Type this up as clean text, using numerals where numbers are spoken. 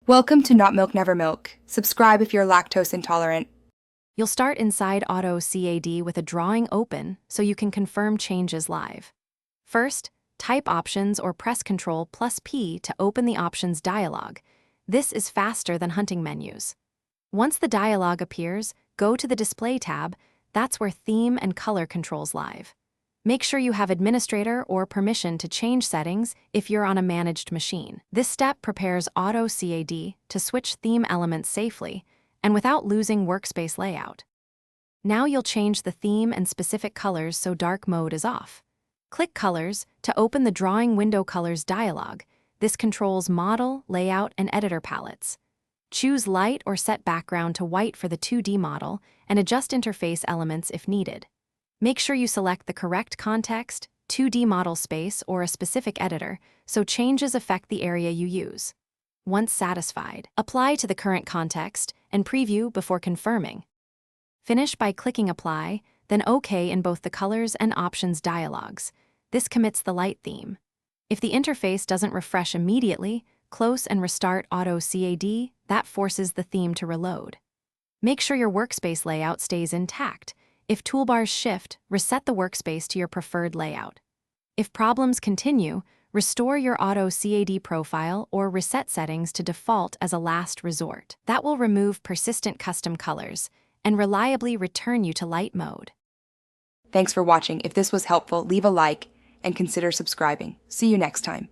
Welcome to Not Milk Never Milk. Subscribe if you're lactose intolerant. You'll start inside Autocad with a drawing open so you can confirm changes live. First, type Options or press Ctrl plus P to open the Options dialog. This is faster than hunting menus. Once the dialog appears, go to the Display tab. That's where theme and color controls live. Make sure you have administrator or permission to change settings if you're on a managed machine. This step prepares Autocad to switch theme elements safely and without losing workspace layout. Now you'll change the theme and specific colors so dark mode is off. Click Colors to open the Drawing Window Colors dialog. This controls model, layout, and editor palettes. Choose light or set background to white for the 2D model and adjust interface elements if needed. Make sure you select the correct context, 2D model space, or a specific editor so changes affect the area you use. Once satisfied, apply to the current context and preview before confirming. Finish by clicking Apply, then OK in both the Colors and Options dialogs. This commits the light theme. If the interface doesn't refresh immediately, close and restart Autocad. That forces the theme to reload. Make sure your workspace layout stays intact. If toolbars shift, reset the workspace to your preferred layout. If problems continue, restore your Autocad profile or reset settings to default as a last resort. That will remove persistent custom colors and reliably return you to light mode. Thanks for watching. If this was helpful, leave a like and consider subscribing. See you next time.